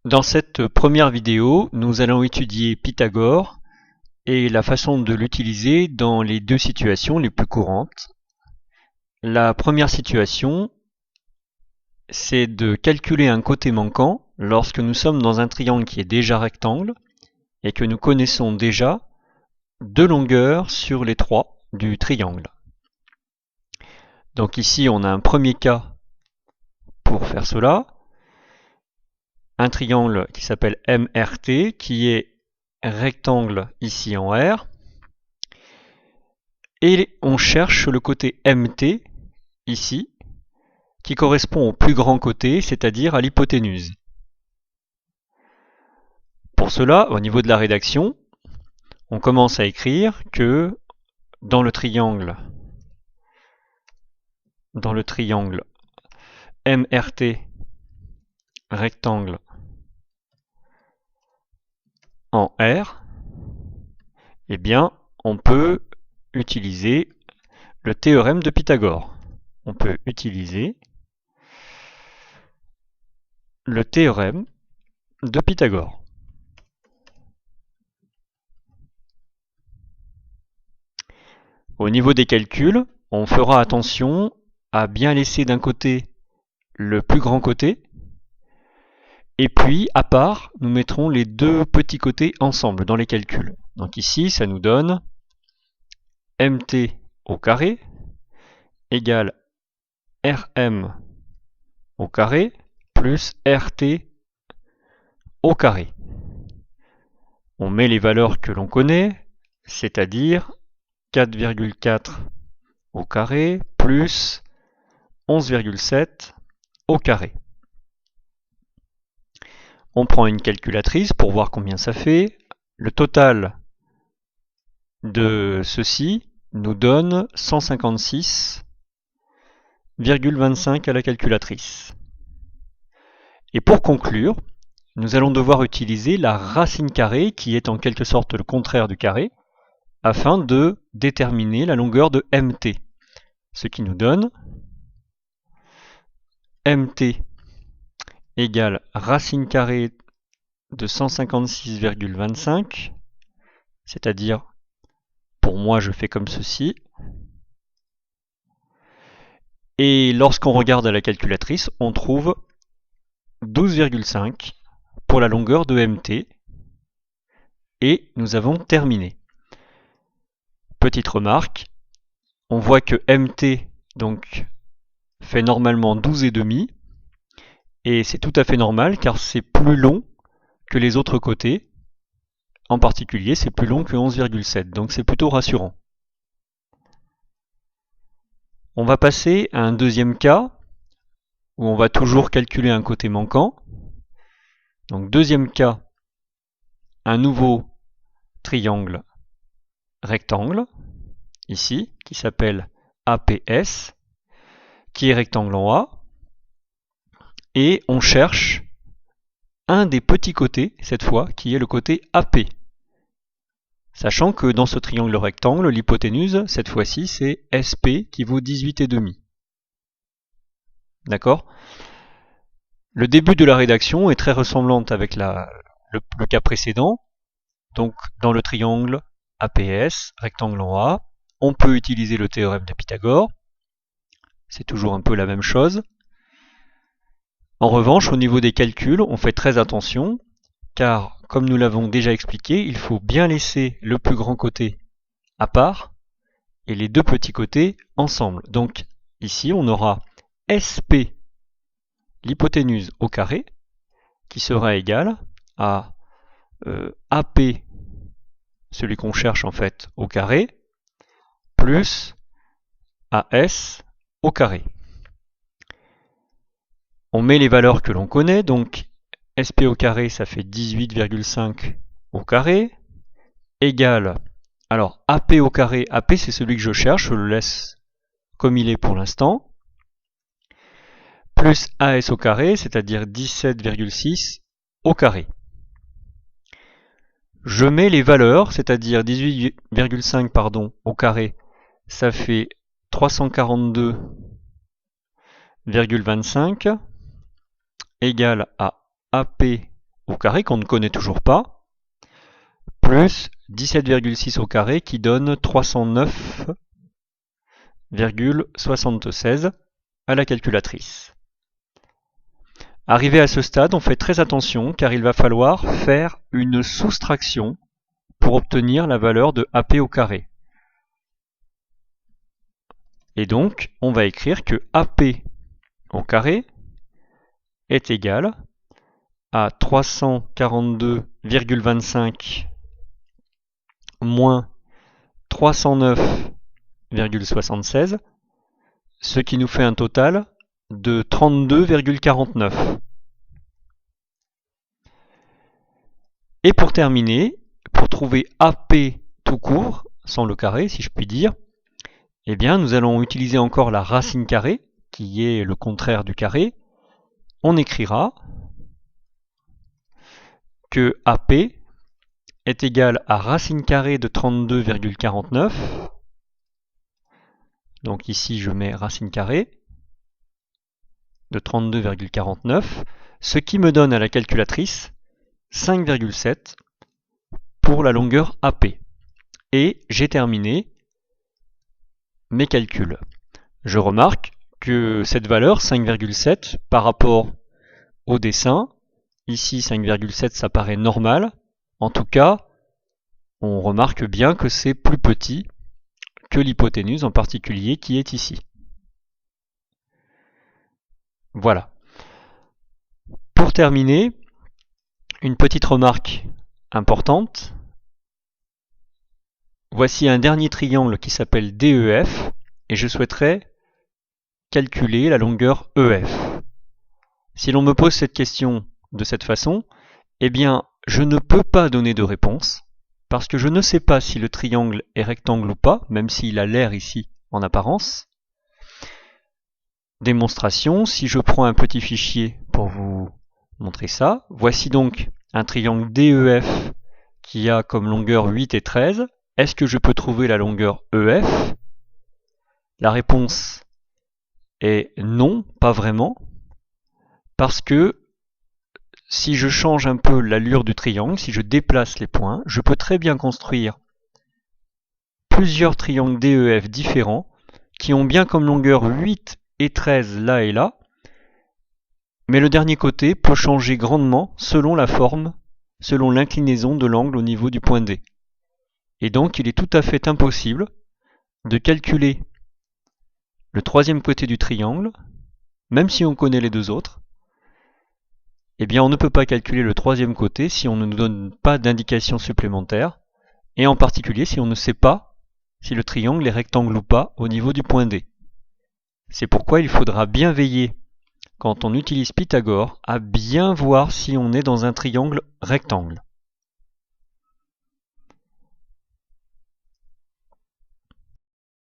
Dans cette première vidéo, nous allons étudier Pythagore et la façon de l'utiliser dans les deux situations les plus courantes. La première situation, c'est de calculer un côté manquant lorsque nous sommes dans un triangle qui est déjà rectangle et que nous connaissons déjà deux longueurs sur les trois du triangle. Donc ici, on a un premier cas pour faire cela. Un triangle qui s'appelle MRT, qui est rectangle ici en R. Et on cherche le côté MT, ici, qui correspond au plus grand côté, c'est-à-dire à l'hypoténuse. Pour cela, au niveau de la rédaction, on commence à écrire que dans le triangle MRT rectangle en R, eh bien, on peut utiliser le théorème de Pythagore. On peut utiliser le théorème de Pythagore. Au niveau des calculs, on fera attention à bien laisser d'un côté le plus grand côté, et puis à part, nous mettrons les deux petits côtés ensemble dans les calculs. Donc ici, ça nous donne MT au carré égale RM au carré plus RT au carré. On met les valeurs que l'on connaît, c'est-à-dire 4,4 au carré plus 11,7 au carré. On prend une calculatrice pour voir combien ça fait. Le total de ceci nous donne 156,25 à la calculatrice. Et pour conclure, nous allons devoir utiliser la racine carrée, qui est en quelque sorte le contraire du carré, afin de déterminer la longueur de MT. Ce qui nous donne MT égale racine carrée de 156,25, c'est-à-dire, pour moi je fais comme ceci, et lorsqu'on regarde à la calculatrice, on trouve 12,5 pour la longueur de MT, et nous avons terminé. Petite remarque, on voit que MT donc fait normalement 12,5, et c'est tout à fait normal car c'est plus long que les autres côtés. En particulier, c'est plus long que 11,7, donc c'est plutôt rassurant. On va passer à un deuxième cas où on va toujours calculer un côté manquant. Donc deuxième cas, un nouveau triangle rectangle, ici, qui s'appelle APS, qui est rectangle en A, et on cherche un des petits côtés, cette fois, qui est le côté AP. Sachant que dans ce triangle rectangle, l'hypoténuse, cette fois-ci, c'est SP qui vaut 18,5. D'accord ? Le début de la rédaction est très ressemblante avec le cas précédent. Donc, dans le triangle APS, rectangle en A, on peut utiliser le théorème de Pythagore. C'est toujours un peu la même chose. En revanche, au niveau des calculs, on fait très attention, car, comme nous l'avons déjà expliqué, il faut bien laisser le plus grand côté à part et les deux petits côtés ensemble. Donc, ici, on aura SP, l'hypoténuse au carré, qui sera égal à AP, celui qu'on cherche en fait, au carré, plus AS au carré. On met les valeurs que l'on connaît, donc SP au carré, ça fait 18,5 au carré, égale, alors AP au carré, AP c'est celui que je cherche, je le laisse comme il est pour l'instant, plus AS au carré, c'est-à-dire 17,6 au carré. Je mets les valeurs, c'est-à-dire 18,5 au carré, ça fait 342,25 égale à AP au carré qu'on ne connaît toujours pas, plus 17,6 au carré qui donne 309,76 à la calculatrice. Arrivé à ce stade, on fait très attention car il va falloir faire une soustraction pour obtenir la valeur de AP au carré. Et donc, on va écrire que AP au carré est égal à 342,25 moins 309,76, ce qui nous fait un total de 32,49. Et pour terminer, pour trouver AP tout court, sans le carré si je puis dire, eh bien nous allons utiliser encore la racine carrée, qui est le contraire du carré. On écrira que AP est égal à racine carrée de 32,49. Donc ici je mets racine carrée de 32,49, ce qui me donne à la calculatrice 5,7 pour la longueur AP. Et j'ai terminé mes calculs. Je remarque que cette valeur 5,7 par rapport au dessin, ici 5,7 ça paraît normal, en tout cas on remarque bien que c'est plus petit que l'hypoténuse en particulier qui est ici. Voilà. Pour terminer, une petite remarque importante. Voici un dernier triangle qui s'appelle DEF et je souhaiterais calculer la longueur EF. Si l'on me pose cette question de cette façon, eh bien je ne peux pas donner de réponse parce que je ne sais pas si le triangle est rectangle ou pas, même s'il a l'air ici en apparence. Démonstration, si je prends un petit fichier pour vous montrer ça, voici donc un triangle DEF qui a comme longueur 8 et 13. Est-ce que je peux trouver la longueur EF? La réponse est non, pas vraiment, parce que si je change un peu l'allure du triangle, si je déplace les points, je peux très bien construire plusieurs triangles DEF différents qui ont bien comme longueur 8 et 13 là et là, mais le dernier côté peut changer grandement selon la forme, selon l'inclinaison de l'angle au niveau du point D. Et donc il est tout à fait impossible de calculer le troisième côté du triangle, même si on connaît les deux autres. Eh bien on ne peut pas calculer le troisième côté si on ne nous donne pas d'indication supplémentaire, et en particulier si on ne sait pas si le triangle est rectangle ou pas au niveau du point D. C'est pourquoi il faudra bien veiller, quand on utilise Pythagore, à bien voir si on est dans un triangle rectangle.